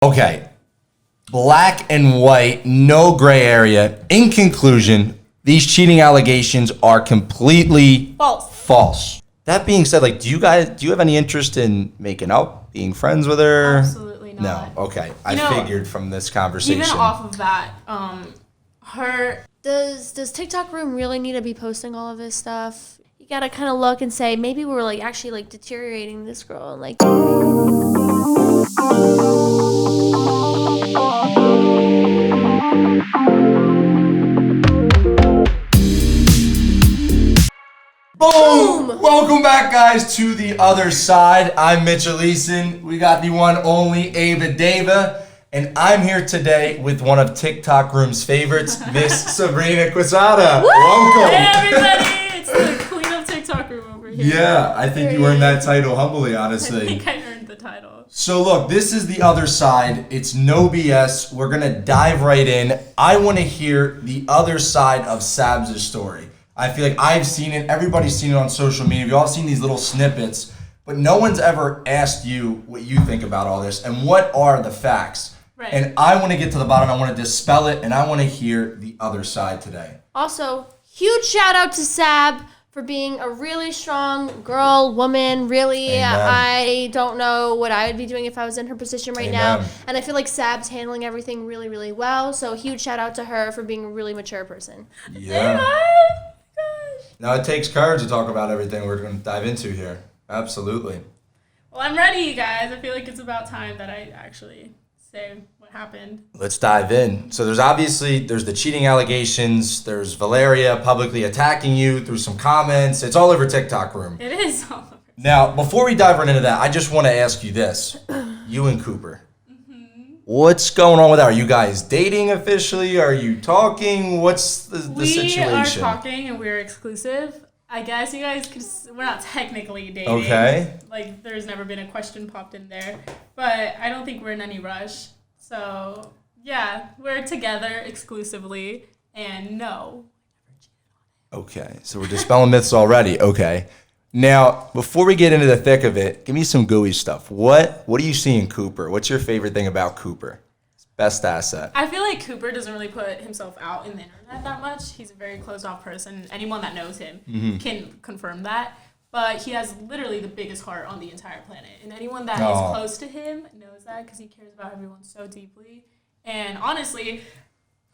Okay. Black and white, no gray area. In conclusion, these cheating allegations are completely false. That being said, like, do you have any interest in making up, being friends with her? Absolutely not. No. Okay. I figured from this conversation. Even off of that, Does TikTok Room really need to be posting all of this stuff? You gotta kind of look and say, maybe we're like actually like deteriorating this girl and like. Boom! Welcome back, guys, to The Other Side. I'm Mitchell Eason. We got the one only Ava Dava. And I'm here today with one of TikTok Room's favorites, Miss Sabrina Quesada. Welcome. Hey, everybody! It's the queen of TikTok Room over here. Yeah, I think you earned that title humbly, honestly. I think I earned the title. So look, this is The Other Side. It's no BS. We're going to dive right in. I want to hear the other side of Sab's story. I feel like I've seen it. Everybody's seen it on social media. We've all seen these little snippets. But no one's ever asked you what you think about all this and what are the facts. Right. And I want to get to the bottom. I want to dispel it, and I want to hear the other side today. Also, huge shout out to Sab for being a really strong girl, woman. Really, Amen. I don't know what I would be doing if I was in her position right now. Amen. And I feel like Sab's handling everything really, really well. So huge shout out to her for being a really mature person. Yeah. Oh, gosh. Now it takes courage to talk about everything we're going to dive into here. Absolutely. Well, I'm ready, you guys. I feel like it's about time that I actually say what happened. Let's dive in. So there's the cheating allegations. There's Valeria publicly attacking you through some comments. It's all over TikTok Room. It is all over. Now, before we dive right into that, I just want to ask you this. You and Cooper. Mm-hmm. What's going on with that? Are you guys dating officially? Are you talking? What's the situation? We are talking and we're exclusive. I guess you guys could. We're not technically dating. Okay. Like, there's never been a question popped in there. But I don't think we're in any rush. So, yeah, we're together exclusively. And no. Okay, so we're dispelling myths already. Okay. Now, before we get into the thick of it, give me some gooey stuff. What do you see in Cooper? What's your favorite thing about Cooper? Best asset. I feel like Cooper doesn't really put himself out in the internet that much. He's a very closed-off person. Anyone that knows him can confirm that. But he has literally the biggest heart on the entire planet. And anyone that is close to him knows that because he cares about everyone so deeply. And honestly,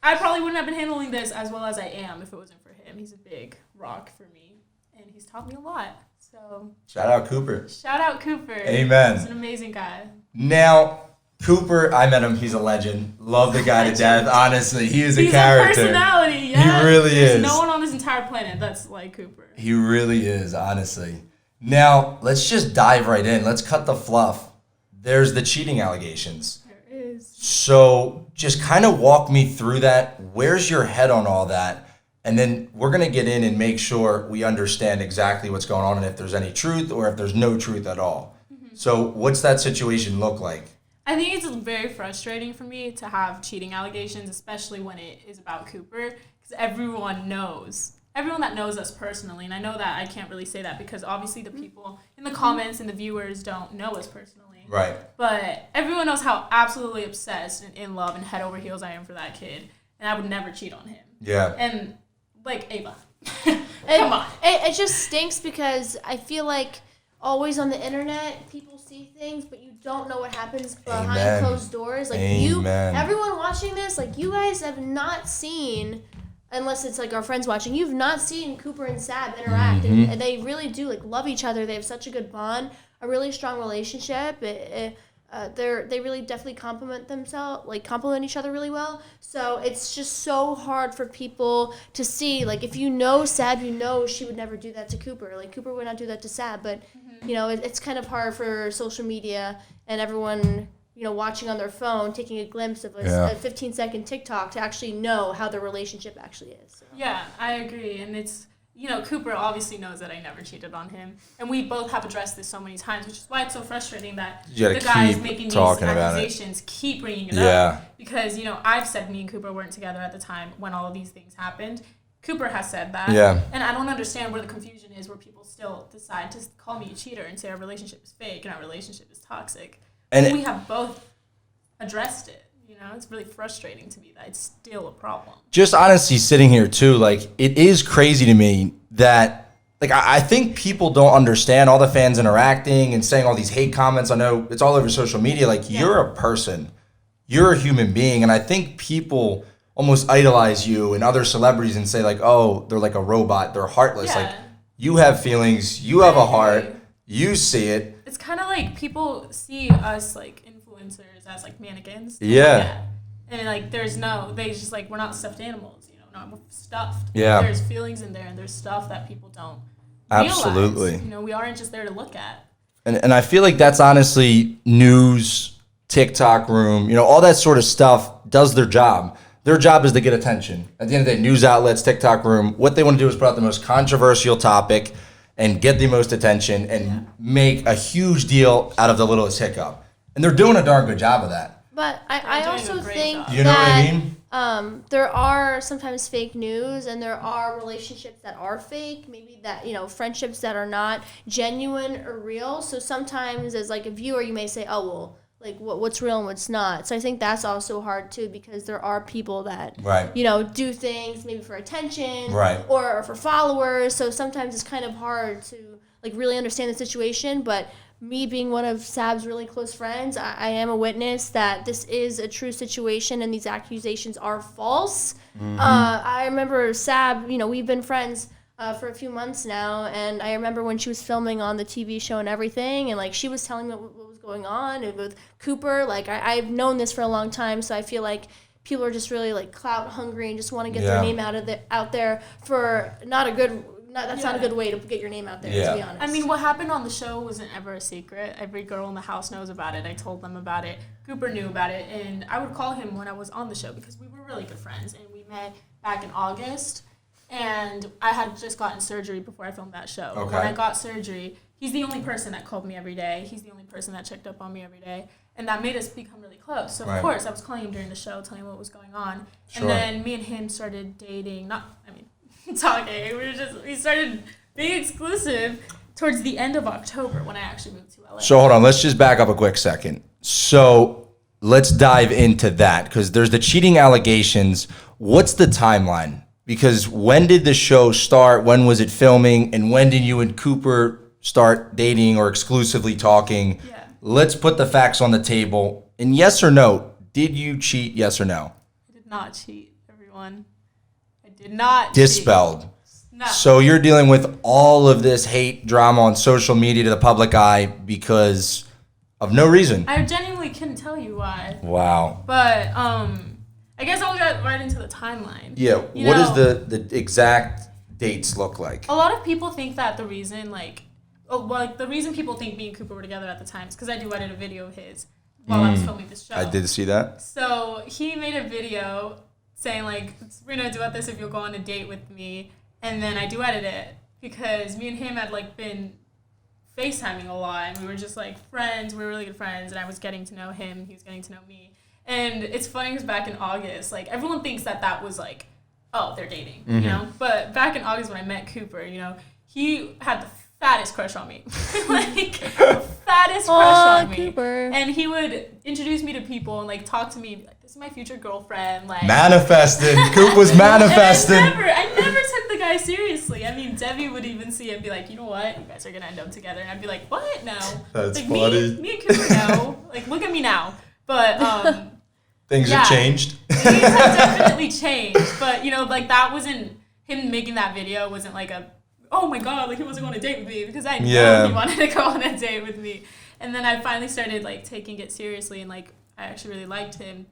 I probably wouldn't have been handling this as well as I am if it wasn't for him. He's a big rock for me. And he's taught me a lot. So Shout out Cooper. shout out Cooper. Amen. He's an amazing guy. Now, Cooper, I met him. He's a legend. Love the guy to death. Honestly, he is a He's character. a personality, yeah. He really There's is. no one on this entire planet that's like Cooper. He really is, honestly. Now, let's just dive right in. Let's cut the fluff. There's the cheating allegations. There is. So just kind of walk me through that. Where's your head on all that? And then we're going to get in and make sure we understand exactly what's going on and if there's any truth or if there's no truth at all. Mm-hmm. So what's that situation look like? I think it's very frustrating for me to have cheating allegations, especially when it is about Cooper, because everyone that knows us personally, and I know that I can't really say that because obviously the people in the comments and the viewers don't know us personally. Right. But everyone knows how absolutely obsessed and in love and head over heels I am for that kid, and I would never cheat on him. Yeah. And, like, Ava, come on. It just stinks because I feel like always on the internet, people see things, but you don't know what happens behind Amen. closed doors. Like everyone watching this, like you guys have not seen, unless it's like our friends watching, you've not seen Cooper and Sab interact, and they really do like love each other. They have such a good bond, a really strong relationship. They really definitely complement each other really well. So it's just so hard for people to see. Like if you know Sab, you know she would never do that to Cooper. Like Cooper would not do that to Sab, but you know it's kind of hard for social media and everyone watching on their phone, taking a glimpse of a 15-second TikTok to actually know how their relationship actually is. So. Yeah, I agree, and it's. Cooper obviously knows that I never cheated on him. And we both have addressed this so many times, which is why it's so frustrating that the guys making these accusations keep bringing it up. Because, I've said me and Cooper weren't together at the time when all of these things happened. Cooper has said that. Yeah. And I don't understand where the confusion is where people still decide to call me a cheater and say our relationship is fake and our relationship is toxic. And we have both addressed it. You know, it's really frustrating to me that it's still a problem. Just honestly sitting here too, like it is crazy to me that like I think people don't understand all the fans interacting and saying all these hate comments. I know it's all over social media. Like you're a person, you're a human being, and I think people almost idolize you and other celebrities and say like, oh, they're like a robot, they're heartless. Like you have feelings, you have a heart, you see it. It's kind of like people see us like influencers as like mannequins. And like they just like, we're not stuffed animals, you know, not stuffed. Yeah. There's feelings in there and there's stuff that people don't Absolutely. realize. You know, we aren't just there to look at. And I feel like that's honestly news, TikTok room, you know, all that sort of stuff does their job. Their job is to get attention. At the end of the day, news outlets, TikTok room, what they want to do is put out the most controversial topic and get the most attention and make a huge deal out of the littlest hiccup. And they're doing a darn good job of that. But I also think you know what I mean? There are sometimes fake news and there are relationships that are fake, maybe that, you know, friendships that are not genuine or real. So sometimes as like a viewer, you may say, oh, well, like what's real and what's not. So I think that's also hard too, because there are people that you know, do things maybe for attention or for followers. So sometimes it's kind of hard to like really understand the situation. But me being one of Sab's really close friends, I am a witness that this is a true situation and these accusations are false. I remember Sab, you know, we've been friends for a few months now, and I remember when she was filming on the TV show and everything, and like she was telling me what was going on and with Cooper. Like I've known this for a long time, so I feel like people are just really like clout hungry and just want to get their name out there for not a good. That's not a good way to get your name out there, to be honest. I mean, what happened on the show wasn't ever a secret. Every girl in the house knows about it. I told them about it. Cooper knew about it, and I would call him when I was on the show because we were really good friends, and we met back in August. And I had just gotten surgery before I filmed that show. Okay. When I got surgery, he's the only person that called me every day. He's the only person that checked up on me every day. And that made us become really close. So, of course, I was calling him during the show, telling him what was going on. Sure. And then me and him started dating. Talking. We started being exclusive towards the end of October when I actually moved to LA. So, hold on. Let's just back up a quick second. So, let's dive into that because there's the cheating allegations. What's the timeline? Because when did the show start? When was it filming? And when did you and Cooper start dating or exclusively talking? Yeah. Let's put the facts on the table. And yes or no, did you cheat? Yes or no? I did not cheat, everyone. I did not Dispelled. cheat. No. So you're dealing with all of this hate drama on social media to the public eye because of no reason. I genuinely couldn't tell you why. Wow. But, I guess I'll get right into the timeline. Yeah, what does the exact dates look like? A lot of people think that the reason, the reason people think me and Cooper were together at the time is because I edit a video of his while I was filming this show. I did see that. So he made a video saying, like, Sabrina, duet this if you'll go on a date with me. And then I duetted it because me and him had, like, been FaceTiming a lot. And we were just, like, friends. We were really good friends. And I was getting to know him. He was getting to know me. And it's funny because back in August, like, everyone thinks that was, like, oh, they're dating, you know? But back in August when I met Cooper, you know, he had the fattest crush on me. Like, the fattest crush on me. Cooper. And he would introduce me to people and, like, talk to me, like, this is my future girlfriend. Like, manifested. Coop was manifested. I never took the guy seriously. I mean, Debbie would even see it and be like, you know what? You guys are going to end up together. And I'd be like, what? No. That's like, funny. Me and Cooper, no. Like, look at me now. But, things have changed. Things have definitely changed. But, you know, like, that wasn't, him making that video wasn't like oh my God, like, he wasn't going on a date with me because I know he wanted to go on a date with me. And then I finally started, like, taking it seriously and, like, I actually really liked him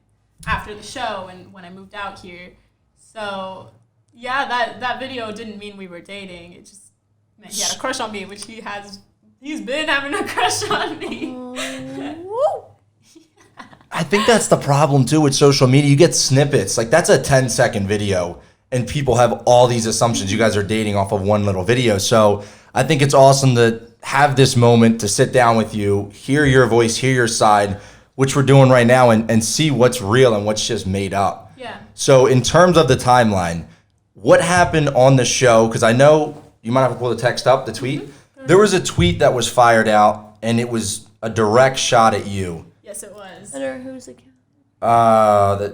after the show and when I moved out here. So, yeah, that video didn't mean we were dating. It just meant he had a crush on me, which he's been having a crush on me. I think that's the problem too with social media. You get snippets. Like, that's a 10-second video and people have all these assumptions. You guys are dating off of one little video. So I think it's awesome to have this moment to sit down with you, hear your voice, hear your side, which we're doing right now, and see what's real and what's just made up. Yeah. So in terms of the timeline, what happened on the show? Because I know you might have to pull the text up, the tweet. Mm-hmm. There was a tweet that was fired out and it was a direct shot at you. Yes, it was. Under whose account? Let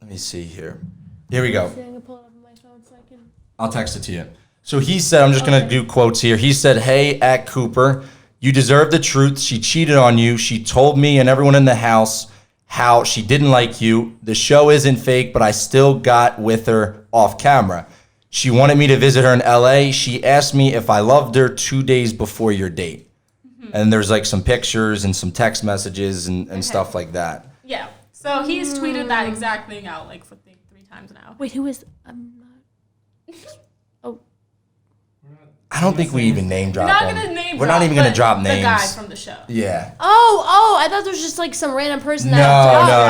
me see here. Here we go. I'm gonna pull it up on my phone so I can. I'll text it to you. So he said, I'm just going to do quotes here. He said, "Hey, at Cooper, you deserve the truth. She cheated on you. She told me and everyone in the house how she didn't like you. The show isn't fake, but I still got with her off camera. She wanted me to visit her in LA. She asked me if I loved her 2 days before your date." And there's like some pictures and some text messages and stuff like that. Yeah. So he's tweeted that exact thing out like for 3 times now. Wait, who is? I'm not. Oh. I don't think we even name drop We're not them. gonna name We're drop, not even going to but drop names. The guy from the show. Yeah. Oh, I thought there was just like some random person that.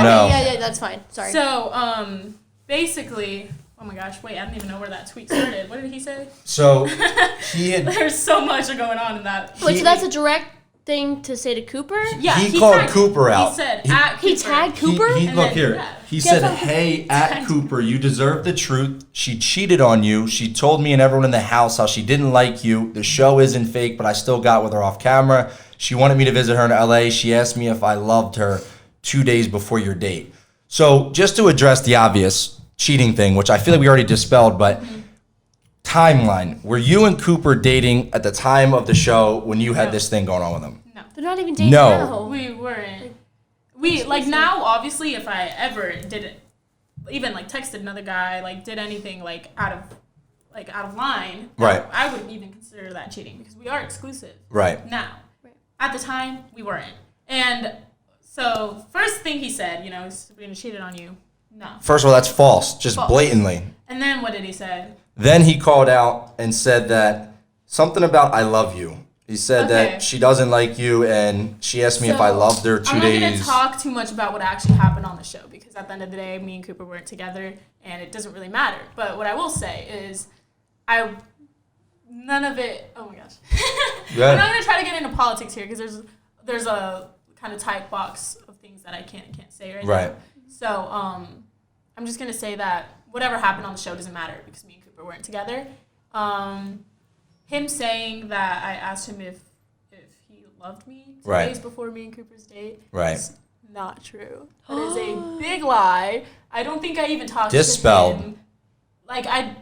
No. Yeah, that's fine. Sorry. So, basically, oh my gosh, wait, I don't even know where that tweet started. What did he say? So he had. There's so much going on in that. Wait, so that's a direct thing to say to Cooper? Yeah, he called tagged Cooper out. He said, at Cooper. He tagged Cooper? He And look then, here. yeah. He said, "Hey, at Cooper, you deserve the truth. She cheated on you. She told me and everyone in the house how she didn't like you. The show isn't fake, but I still got with her off camera. She wanted me to visit her in LA. She asked me if I loved her 2 days before your date." So just to address the obvious cheating thing, which I feel like we already dispelled, but timeline. Were you and Cooper dating at the time of the show when you had this thing going on with him? No. They're not even dating No. now. We weren't. We, like, now, obviously, if I ever did it, even, like, texted another guy, like, did anything, like, out of line, Right. I wouldn't even consider that cheating because we are exclusive. Right. Now. At the time, we weren't. And so, first thing he said, Sabrina cheated on you. No. First of all, that's false, just False. blatantly. And then what did he say? Then he called out and said that something about "I love you." He said Okay. that she doesn't like you and she asked me if I loved her 2 I'm not days. going to talk too much about what actually happened on the show because at the end of the day, me and Cooper weren't together and it doesn't really matter. But what I will say is none of it, oh my gosh. I'm not going to try to get into politics here because there's a kind of tight box of things that I can't say right Right. now. So I'm just going to say that whatever happened on the show doesn't matter because me and Cooper weren't together. Him saying that I asked him if he loved me 2 Right. days before me and Cooper's date. Right. Is not true. That is a big lie. I don't think I even talked Dispelled. to him. Like I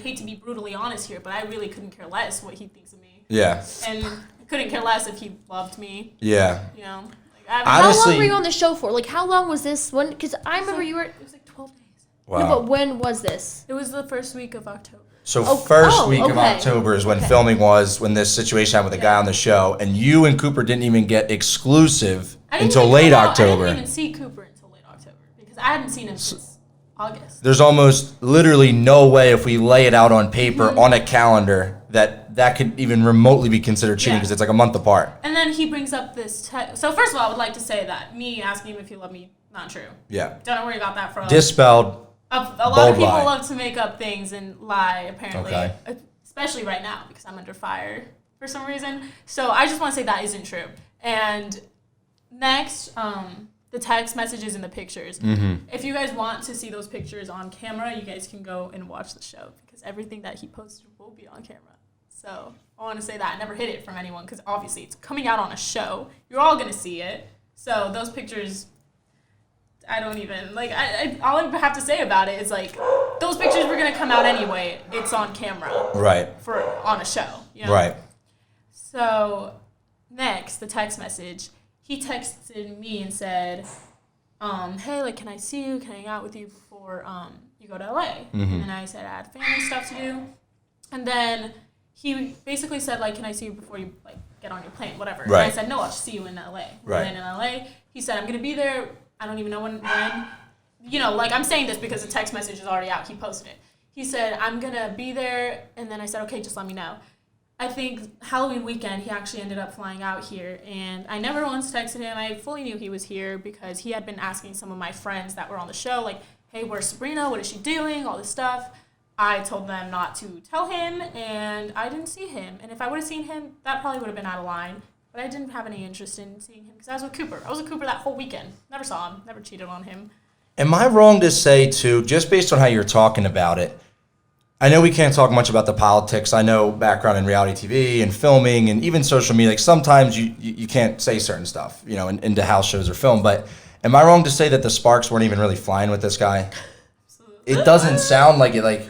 hate to be brutally honest here, but I really couldn't care less what he thinks of me. Yeah. And I couldn't care less if he loved me. Yeah. Like, How Honestly- long were you on the show for? Like, how long was this one? Because I remember you were. It was like 12 days. Wow. No, but when was this? It was the first week of October. So first week of okay. October is when filming was, when this situation happened with the guy on the show, and you and Cooper didn't even get exclusive until late October. I didn't even see Cooper until late October because I hadn't seen him since August. There's almost literally no way if we lay it out on paper on a calendar that could even remotely be considered cheating because it's like a month apart. And then he brings up this. So first of all, I would like to say that me asking him if he loved me, not true. Yeah. Don't worry about that for us. Dispelled. A lot Bold of people lie. love to make up things and lie, apparently. Okay. Especially right now because I'm under fire for some reason. So I just want to say that isn't true. And next, the text messages and the pictures. If you guys want to see those pictures on camera, you guys can go and watch the show because everything that he posted will be on camera. So I want to say that. I never hid it from anyone because obviously it's coming out on a show. You're all going to see it. So those pictures, I don't even, like, all I have to say about it is, like, those pictures were going to come out anyway. It's on camera. Right. On a show. Right. So next, the text message. He texted me and said, hey, like, can I see you? Can I hang out with you before you go to LA? And then I said I had family stuff to do. And then he basically said, like, can I see you before you, like, get on your plane, whatever. Right. And I said, no, I'll just see you in LA. Right. And in LA, he said, I'm going to be there. I don't even know when. Like, I'm saying this because the text message is already out. He posted it. He said, I'm going to be there. And then I said, okay, just let me know. I think Halloween weekend, he actually ended up flying out here. And I never once texted him. I fully knew he was here because he had been asking some of my friends that were on the show, like, hey, where's Sabrina? What is she doing? All this stuff. I told them not to tell him, and I didn't see him. And if I would have seen him, that probably would have been out of line. But I didn't have any interest in seeing him because I was with Cooper. I was with Cooper that whole weekend. Never saw him. Never cheated on him. Am I wrong to say, too, just based on how you're talking about it, I know we can't talk much about the politics. I know background in reality TV and filming and even social media. Like, sometimes you can't say certain stuff, into house shows or film. But Am I wrong to say that the sparks weren't even really flying with this guy? It doesn't sound like it. Like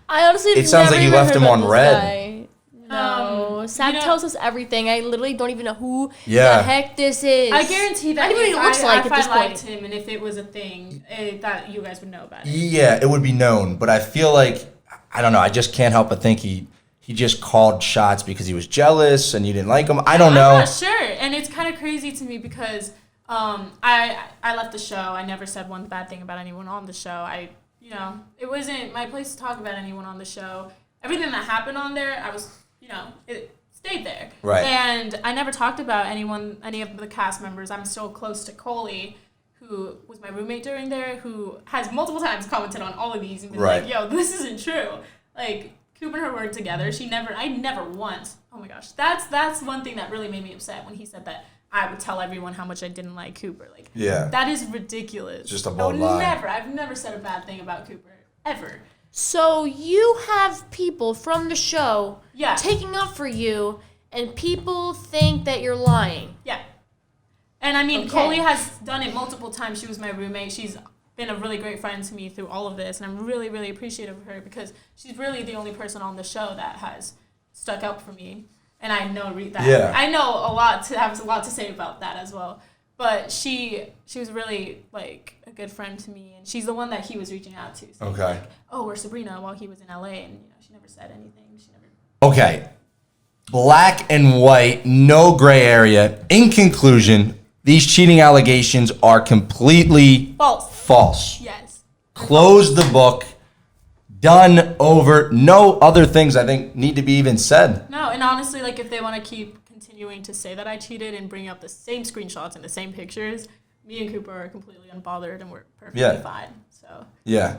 I honestly, it sounds like you left him on red. No, Sab tells us everything. I literally don't even know who the Yeah. heck this is. I guarantee that I don't even know what he looks like if at this I point. liked him and if it was a thing, that you guys would know about it. Yeah, it would be known. But I feel like, I don't know, I just can't help but think he just called shots because he was jealous and you didn't like him. I don't know. I'm not sure. And it's kind of crazy to me because I left the show. I never said one bad thing about anyone on the show. It wasn't my place to talk about anyone on the show. Everything that happened on there, it stayed there. Right. And I never talked about any of the cast members. I'm still close to Coley, who was my roommate during there, who has multiple times commented on all of these and been like, yo, this isn't true. Like, Cooper and her were together. I never once, oh my gosh, that's one thing that really made me upset when he said that I would tell everyone how much I didn't like Cooper. Like, yeah, that is ridiculous. It's just a bold lie. I've never said a bad thing about Cooper, ever. So you have people from the show taking up for you, and people think that you're lying. Yeah. And I mean, Coley has done it multiple times. She was my roommate. She's been a really great friend to me through all of this, and I'm really, really appreciative of her because she's really the only person on the show that has stuck up for me. And I know that. Yeah. I know have a lot to say about that as well. But she was really like a good friend to me, and she's the one that he was reaching out to. Saying, like, oh, where's Sabrina? While he was in LA, and she never said anything. Okay, black and white, no gray area. In conclusion, these cheating allegations are completely false. Yes. Close the book. Done, over. No other things I think need to be even said. No, and honestly, like if they want to keep continuing to say that I cheated and bring up the same screenshots and the same pictures, me and Cooper are completely unbothered and we're perfectly fine. So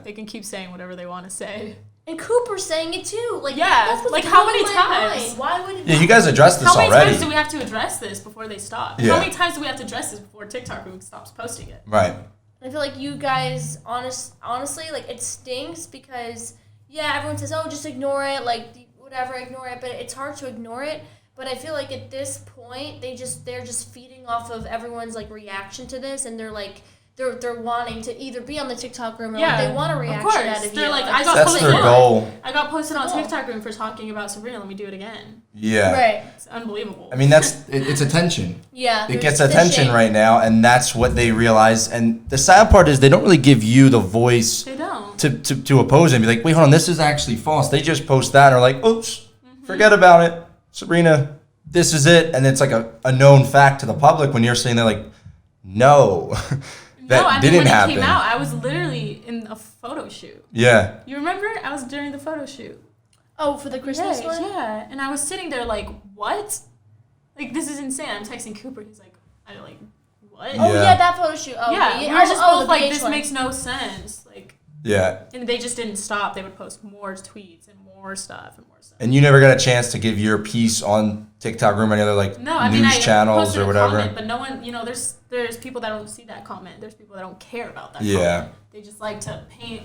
they can keep saying whatever they want to say. And Cooper's saying it too. Like, that's what's how many times? Why would it you guys addressed this already. How many times do we have to address this before they stop? Yeah. How many times do we have to address this before TikTok stops posting it? Right. I feel like you guys, honestly, like, it stinks because, everyone says, oh, just ignore it, like, whatever, ignore it, but it's hard to ignore it. But I feel like at this point, they're just feeding off of everyone's, like, reaction to this, and they're, like, they're wanting to either be on the TikTok room or they want a reaction out of you. They're like, that's their goal. I got posted on TikTok room for talking about Sabrina. Let me do it again. Yeah. Right. It's unbelievable. I mean, it's attention. Yeah. It gets attention right now, and that's what they realize. And the sad part is they don't really give you the voice to oppose it and be like, wait, hold on, this is actually false. They just post that and are like, oops, forget about it. Sabrina, this is it. And it's like a known fact to the public when you're saying they're like, no. That didn't happen. When it came out, I was literally in a photo shoot. Yeah. You remember? I was during the photo shoot. Oh, for the Christmas one? Yeah. And I was sitting there like, what? Like, this is insane. I'm texting Cooper. He's like, what? Oh, yeah, that photo shoot. Oh, yeah. We were just both like, this makes no sense. Like, yeah. And they just didn't stop. They would post more tweets and more stuff and more stuff. And you never got a chance to give your piece on TikTok Room or any other news channels or whatever. Comment, but no one, there's people that don't see that comment. There's people that don't care about that. Yeah. Comment. They just like to paint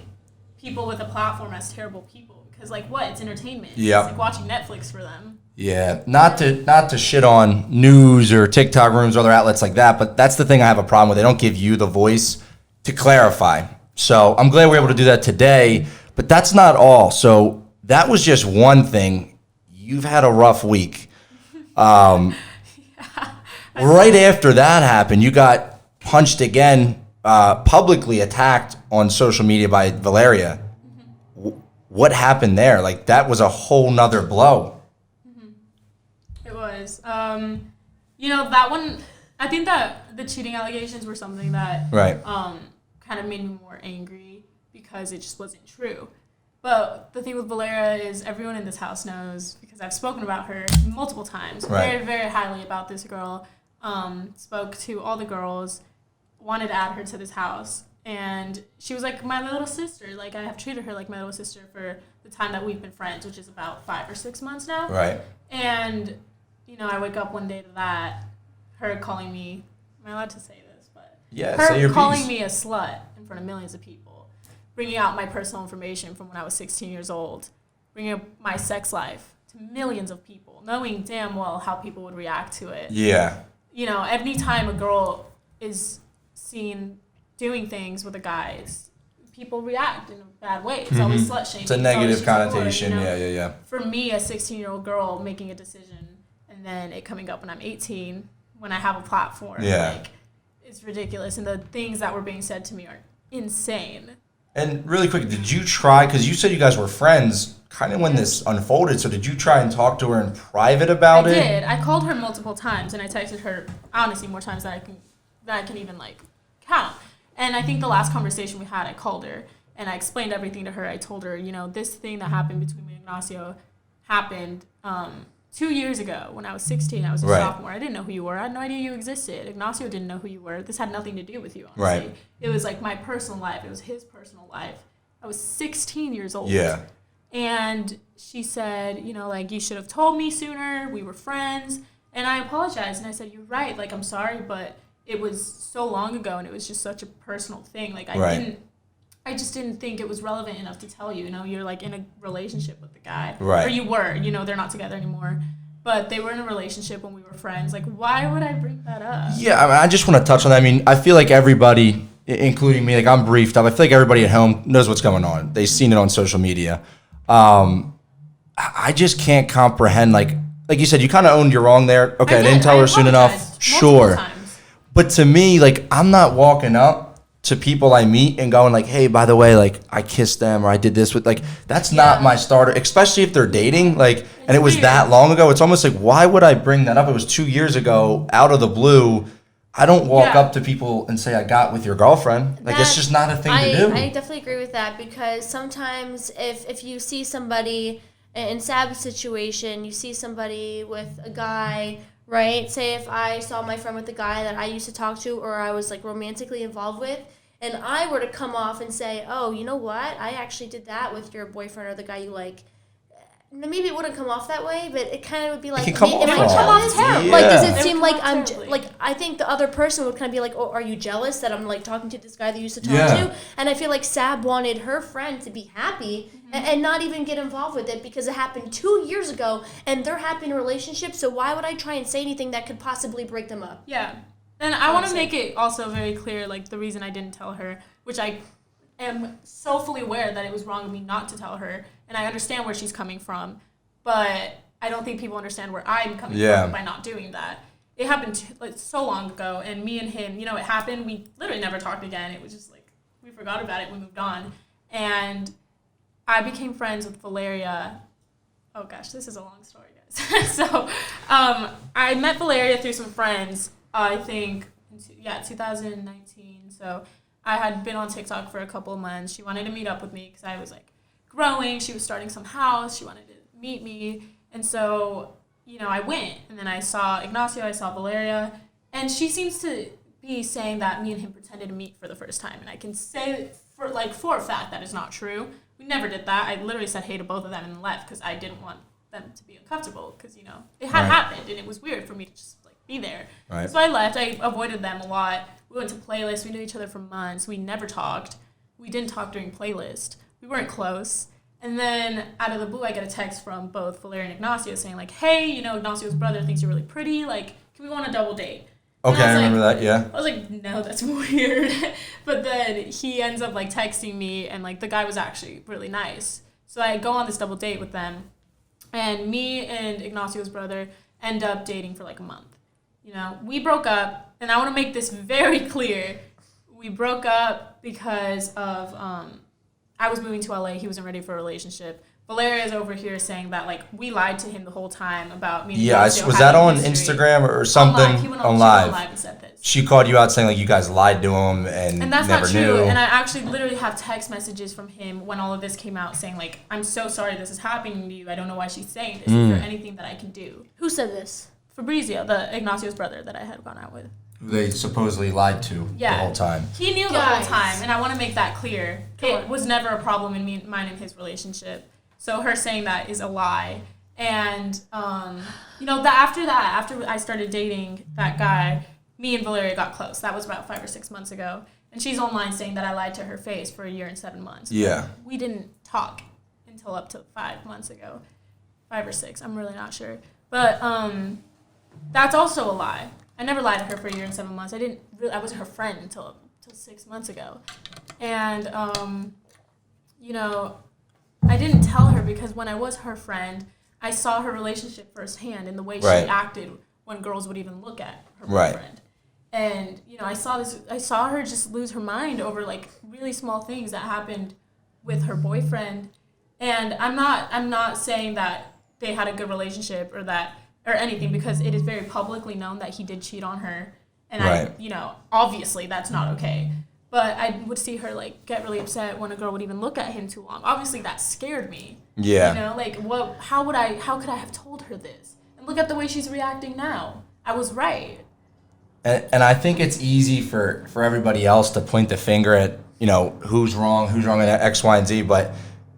people with a platform as terrible people because it's entertainment. Yeah. It's like watching Netflix for them. Yeah. Not to shit on news or TikTok Rooms or other outlets like that, but that's the thing I have a problem with. They don't give you the voice to clarify. So I'm glad we're able to do that today, but that's not all. So that was just one thing. You've had a rough week. Right after that happened, you got punched again, publicly attacked on social media by Valeria. Mm-hmm. What happened there? Like, that was a whole nother blow. Mm-hmm. It was. That one, I think that the cheating allegations were something that kind of made me more angry because it just wasn't true. But the thing with Valeria is everyone in this house knows, because I've spoken about her multiple times, very, very highly about this girl. Spoke to all the girls, wanted to add her to this house. And she was like my little sister. Like, I have treated her like my little sister for the time that we've been friends, which is about 5 or 6 months now. Right. And, I wake up one day to that, her calling me, am I allowed to say this? But her calling me a slut in front of millions of people, bringing out my personal information from when I was 16 years old, bringing up my sex life to millions of people, knowing damn well how people would react to it. Yeah. Any time a girl is seen doing things with a guy, people react in a bad way. It's always slut shaming. It's a negative connotation. You know? Yeah. For me, a 16-year-old girl making a decision and then it coming up when I'm 18, when I have a platform, like, it's ridiculous. And the things that were being said to me are insane. And really quick, did you try, because you said you guys were friends kind of when this unfolded, so did you try and talk to her in private about it? I did. I called her multiple times, and I texted her, honestly, more times than I can even, like, count. And I think the last conversation we had, I called her, and I explained everything to her. I told her, you know, this thing that happened between me and Ignacio happened 2 years ago when I was 16. I was a sophomore. I didn't know who you were. I had no idea you existed. Ignacio didn't know who you were. This had nothing to do with you, honestly. Right. It was, like, my personal life. It was his personal life. I was 16 years old. Yeah. And she said, you know, like, you should have told me sooner. We were friends. And I apologized. And I said, you're right. Like, I'm sorry, but it was so long ago, and it was just such a personal thing. Like, I just didn't think it was relevant enough to tell you. You know, you're, like, in a relationship with the guy. Right. Or you were. You know, they're not together anymore. But they were in a relationship when we were friends. Like, why would I bring that up? Yeah, I mean, I just want to touch on that. I mean, I feel like everybody, including me, like, I'm briefed up. I feel like everybody at home knows what's going on. They've seen it on social media. I just can't comprehend, like you said, you kind of owned your wrong there. Okay, I didn't tell her soon enough. Sure. Times. But to me, like, I'm not walking up to people I meet and going like, hey, by the way, like, I kissed them or I did this with, like, that's not my starter, especially if they're dating, like, and it was weird. That long ago. It's almost like, why would I bring that up? It was 2 years ago, out of the blue. I don't walk up to people and say I got with your girlfriend. Like, it's just not a thing to do. I definitely agree with that, because sometimes if you see somebody in Sab's situation, you see somebody with a guy, right? Say if I saw my friend with a guy that I used to talk to or I was, like, romantically involved with, and I were to come off and say, oh, you know what? I actually did that with your boyfriend or the guy you like. Maybe it wouldn't come off that way, but it kind of would be like, it can come off terrible. Like, does it seem like I'm like? I think the other person would kind of be like, "Oh, are you jealous that I'm, like, talking to this guy that you used to talk to?" And I feel like Sab wanted her friend to be happy and not even get involved with it because it happened 2 years ago and they're happy in a relationship. So why would I try and say anything that could possibly break them up? Yeah, and I want to make it also very clear, like, the reason I didn't tell her, which I am so fully aware that it was wrong of me not to tell her, and I understand where she's coming from, but I don't think people understand where I'm coming from by not doing that. It happened like so long ago, and me and him, you know, it happened. We literally never talked again. It was just like we forgot about it. We moved on, and I became friends with Valeria. Oh gosh, this is a long story, guys. So I met Valeria through some friends. I think 2019. So I had been on TikTok for a couple of months. She wanted to meet up with me because I was, like, growing. She was starting some house. She wanted to meet me. And so, you know, I went. And then I saw Ignacio. I saw Valeria. And she seems to be saying that me and him pretended to meet for the first time. And I can say for a fact that is not true. We never did that. I literally said hey to both of them and left because I didn't want them to be uncomfortable because, you know, it had happened. And it was weird for me to just, like, be there. Right. So I left. I avoided them a lot. We went to Playlist. We knew each other for months. We never talked. We didn't talk during Playlist. We weren't close. And then out of the blue, I get a text from both Valeria and Ignacio saying, like, hey, you know, Ignacio's brother thinks you're really pretty. Like, can we go on a double date? Okay, I remember that, yeah. I was like, no, that's weird. But then he ends up, like, texting me, and, like, the guy was actually really nice. So I go on this double date with them, and me and Ignacio's brother end up dating for, like, a month. You know, we broke up, and I want to make this very clear. We broke up because of I was moving to LA. He wasn't ready for a relationship. Valeria is over here saying that, like, we lied to him the whole time about me. Yeah, was that on Instagram or something? He went on live and said this. She called you out saying, like, you guys lied to him and that's never not true. knew. And I actually literally have text messages from him when all of this came out saying, like, I'm so sorry this is happening to you. I don't know why she's saying this. Is there anything that I can do? Who said this? Fabrizio, the Ignacio's brother that I had gone out with. They supposedly lied to the whole time. He knew the whole time, and I want to make that clear. It was never a problem in mine and his relationship. So her saying that is a lie. And, you know, after I started dating that guy, me and Valeria got close. That was about 5 or 6 months ago. And she's online saying that I lied to her face for 1 year and 7 months. Yeah. We didn't talk until up to 5 months ago. 5 or 6, I'm really not sure. But that's also a lie. I never lied to her for 1 year and 7 months. I wasn't her friend until till 6 months ago. And, I didn't tell her because when I was her friend, I saw her relationship firsthand in the way she acted when girls would even look at her boyfriend. And, I saw her just lose her mind over like really small things that happened with her boyfriend. And I'm not saying that they had a good relationship or anything, because it is very publicly known that he did cheat on her. And obviously that's not okay. But I would see her like get really upset when a girl would even look at him too long. Obviously that scared me. Yeah. How could I have told her this? And look at the way she's reacting now. I was right. And I think it's easy for everybody else to point the finger at, who's wrong in X, Y, and Z, but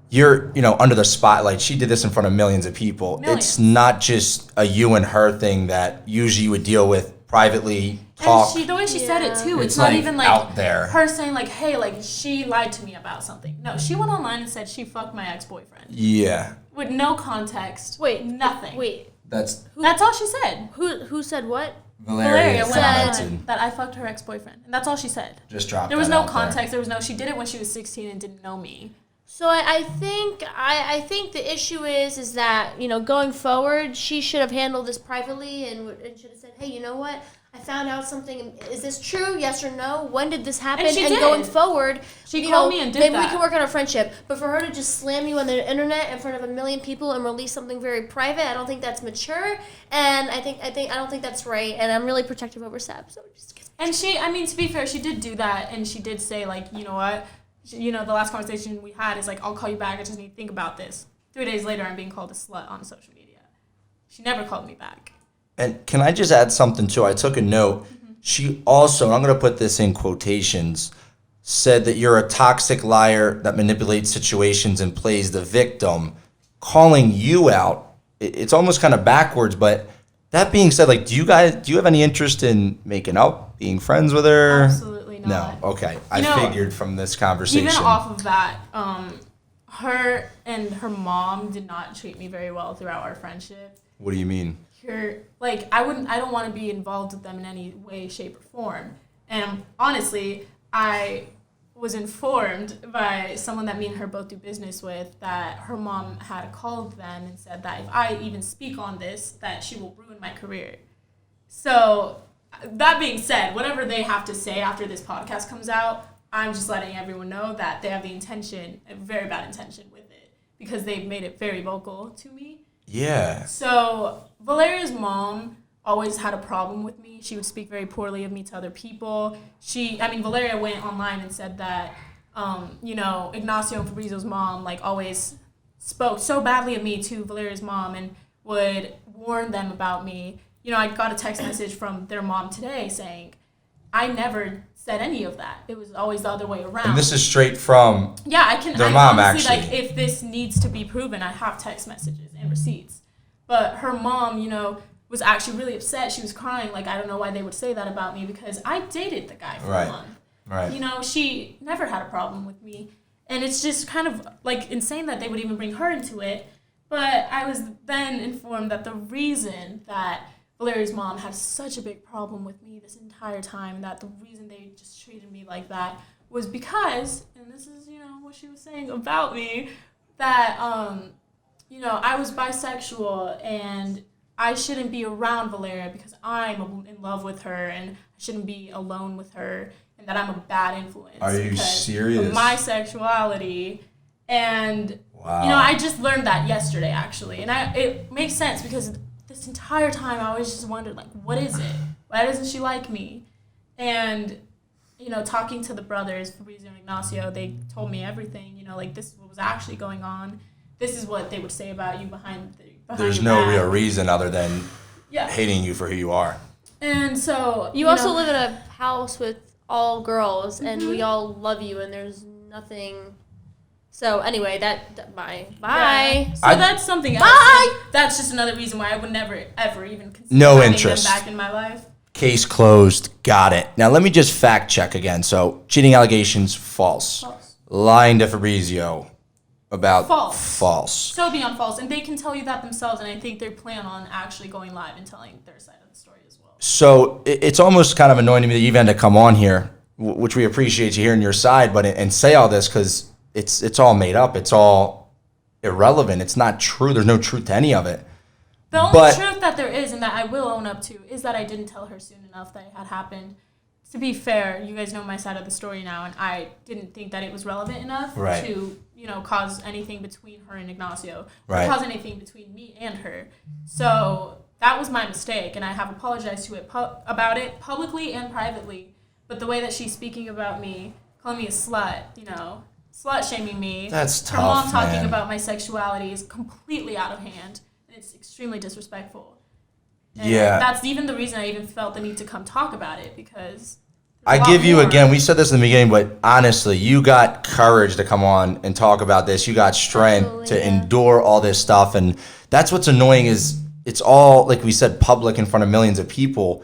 you're, under the spotlight. She did this in front of millions of people. It's not just a you and her thing that usually you would deal with privately, talk. And the way she said it too, it's not even like out there. Her saying like, hey, like she lied to me about something. No, she went online and said she fucked my ex-boyfriend. Yeah. With no context. Nothing. That's all she said. Who said what? Valeria said that I fucked her ex-boyfriend. And that's all she said. Just dropped There was no context. There was no, she did it when she was 16 and didn't know me. So I think the issue is that, going forward, she should have handled this privately and should have said, hey, you know what? I found out something. Is this true? Yes or no? When did this happen? And going forward, she called me and did maybe that. We can work on our friendship. But for her to just slam you on the internet in front of a million people and release something very private, I don't think that's mature. And I don't think that's right. And I'm really protective over Sab. So to be fair, she did do that, and she did say like, you know what? The last conversation we had is like, I'll call you back. I just need to think about this. 3 days later, I'm being called a slut on social media. She never called me back. And can I just add something too? I took a note. Mm-hmm. She also, and I'm going to put this in quotations, said that you're a toxic liar that manipulates situations and plays the victim, calling you out. It's almost kind of backwards, but that being said, like, do you have any interest in making up, being friends with her? Absolutely not. No. Okay. I figured from this conversation. Even off of that, her and her mom did not treat me very well throughout our friendship. What do you mean? I don't want to be involved with them in any way, shape, or form. And honestly, I was informed by someone that me and her both do business with that her mom had called them and said that if I even speak on this, that she will ruin my career. So that being said, whatever they have to say after this podcast comes out, I'm just letting everyone know that they have the intention, a very bad intention with it, because they've made it very vocal to me. Yeah. So Valeria's mom always had a problem with me. She would speak very poorly of me to other people. Valeria went online and said that, Ignacio and Fabrizio's mom, always spoke so badly of me to Valeria's mom and would warn them about me. I got a text message from their mom today saying, I never said any of that. It was always the other way around. And this is straight from their mom, honestly, actually. If this needs to be proven, I have text messages and receipts. But her mom, was actually really upset. She was crying. I don't know why they would say that about me, because I dated the guy for a month. Right. She never had a problem with me. And it's just kind of, insane that they would even bring her into it. But I was then informed that the reason that Valeria's mom had such a big problem with me this entire time, that the reason they just treated me like that was because, and this is, what she was saying about me, that, I was bisexual and I shouldn't be around Valeria because I'm in love with her and I shouldn't be alone with her, and that I'm a bad influence. Are you serious? Of my sexuality. And, wow. I just learned that yesterday, actually. And it makes sense because this entire time I always just wondered, what is it? Why doesn't she like me? And, talking to the brothers, Fabrizio and Ignacio, they told me everything, this is what was actually going on. This is what they would say about you behind There's no back. real reason other than hating you for who you are. And so... You also live in a house with all girls, and we all love you, and there's nothing... So anyway, bye. Yeah. So that's something else. Bye! That's just another reason why I would never, ever even consider no having interest. them back in my life. Case closed. Got it. Now let me just fact check again. So cheating allegations, false. Lying to Fabrizio about false. So beyond false. And they can tell you that themselves, and I think they plan on actually going live and telling their side of the story as well. So it's almost kind of annoying to me that you've had to come on here which we appreciate you hearing your side, but and say all this because it's all made up. It's all irrelevant. It's not true. There's no truth to any of it. The only truth that there is, and that I will own up to, is that I didn't tell her soon enough that it had happened. To be fair, you guys know my side of the story now, and I didn't think that it was relevant enough to, cause anything between her and Ignacio, or cause anything between me and her. So that was my mistake, and I have apologized to it about it publicly and privately. But the way that she's speaking about me, calling me a slut, slut shaming me, that's tough. Her mom talking about my sexuality is completely out of hand, and it's extremely disrespectful. And that's even the reason I even felt the need to come talk about it, because I give you again, we said this in the beginning, but honestly, you got courage to come on and talk about this. You got strength to endure all this stuff. And that's what's annoying is it's all, like we said, public in front of millions of people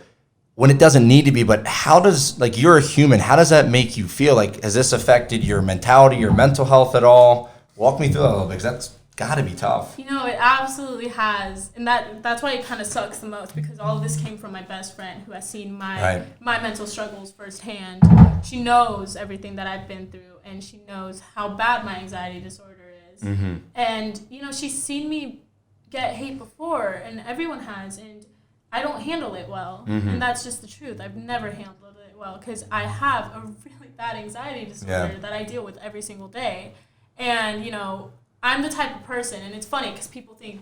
when it doesn't need to be. But how does, like, you're a human, how does that make you feel? Like, has this affected your mentality, your mental health at all? Walk me through that a little bit, because that's got to be tough. It absolutely has. And that's why it kind of sucks the most, because all of this came from my best friend who has seen my mental struggles firsthand. She knows everything that I've been through, and she knows how bad my anxiety disorder is. Mm-hmm. And, she's seen me get hate before, and everyone has, and I don't handle it well. Mm-hmm. And that's just the truth. I've never handled it well, because I have a really bad anxiety disorder that I deal with every single day. And, I'm the type of person, and it's funny because people think,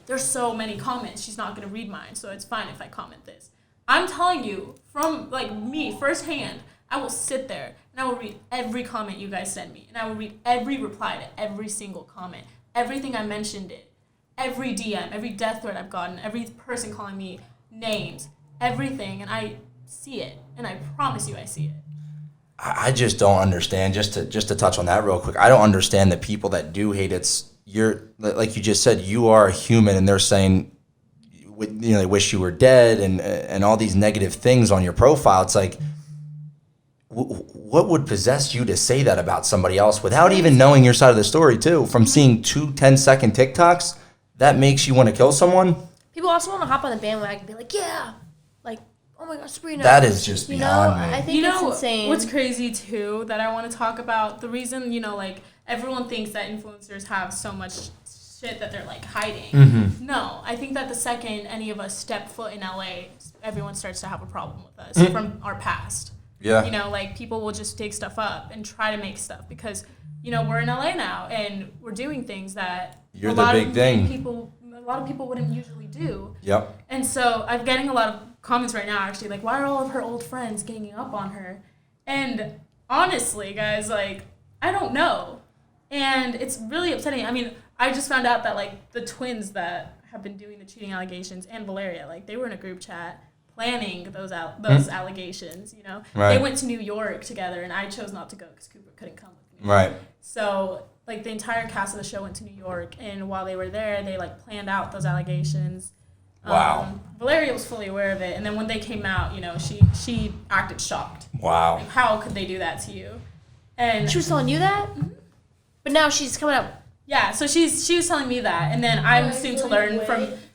there's so many comments, she's not going to read mine, so it's fine if I comment this. I'm telling you, from, me, firsthand, I will sit there, and I will read every comment you guys send me, and I will read every reply to every single comment, everything I mentioned it, every DM, every death threat I've gotten, every person calling me names, everything, and I see it, and I promise you I see it. I just don't understand. Just to touch on that real quick, I don't understand the people that do hate. You're like you just said, you are a human, and they're saying, they wish you were dead, and all these negative things on your profile. It's like, what would possess you to say that about somebody else without even knowing your side of the story too? From seeing 2 10-second TikToks, that makes you want to kill someone. People also want to hop on the bandwagon and be like, oh my gosh, Sabrina. That is just beyond me. I think it's insane. What's crazy too that I want to talk about, the reason, everyone thinks that influencers have so much shit that they're hiding. Mm-hmm. No, I think that the second any of us step foot in LA, everyone starts to have a problem with us from our past. Yeah. People will just dig stuff up and try to make stuff because, we're in LA now and we're doing things that a lot of people wouldn't usually do. Yep. And so I'm getting a lot of comments right now, actually, why are all of her old friends ganging up on her? And honestly, guys, I don't know. And it's really upsetting. I mean, I just found out that, the twins that have been doing the cheating allegations and Valeria, they were in a group chat planning those allegations, Right. They went to New York together, and I chose not to go because Cooper couldn't come with me. Right. So, the entire cast of the show went to New York, and while they were there, they, planned out those allegations. Wow. Valeria was fully aware of it, and then when they came out, she acted shocked. Wow. How could they do that to you? And she was telling you that? Mm-hmm. But now she's coming up. Yeah, so she was telling me that, and then I'm soon to learn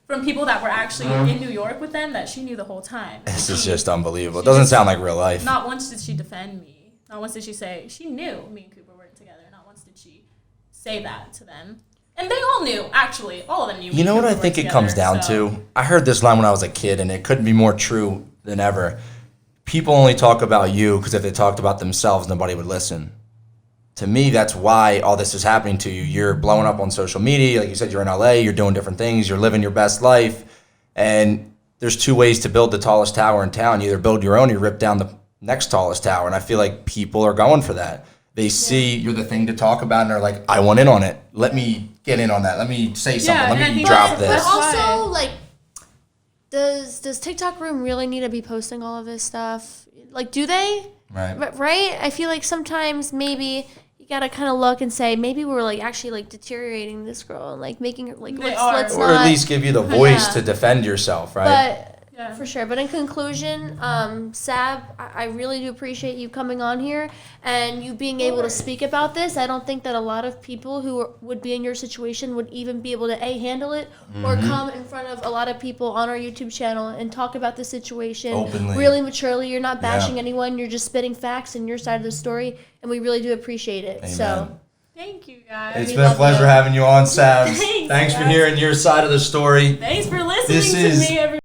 from people that were actually in New York with them that she knew the whole time. This is just unbelievable. It doesn't sound like real life. Not once did she defend me. Not once did she say she knew me and Cooper weren't together. Not once did she say that to them. And they all knew, actually. All of them knew. You know what I think it comes down to? I heard this line when I was a kid, and it couldn't be more true than ever. People only talk about you because if they talked about themselves, nobody would listen. To me, that's why all this is happening to you. You're blowing up on social media. Like you said, you're in LA. You're doing different things. You're living your best life. And there's 2 ways to build the tallest tower in town. You either build your own or you rip down the next tallest tower. And I feel like people are going for that. They see you're the thing to talk about, and they're like, I want in on it. Let me get in on that. Let me say something. Let me drop this. But also, does TikTok Room really need to be posting all of this stuff? Do they? Right. Right? I feel like sometimes maybe you gotta kind of look and say, maybe we're actually deteriorating this girl and making her let's or at least give you the voice to defend yourself, right? But Yeah. For sure. But in conclusion, Sab, I really do appreciate you coming on here and you being able to speak about this. I don't think that a lot of people who would be in your situation would even be able to handle it or come in front of a lot of people on our YouTube channel and talk about the situation openly, really maturely. You're not bashing anyone. You're just spitting facts and your side of the story, and we really do appreciate it. Amen. So. Thank you, guys. It's been a pleasure having you on, Sabs. Thanks, Thanks for guys. hearing your side of the story. Thanks for listening to me, everybody.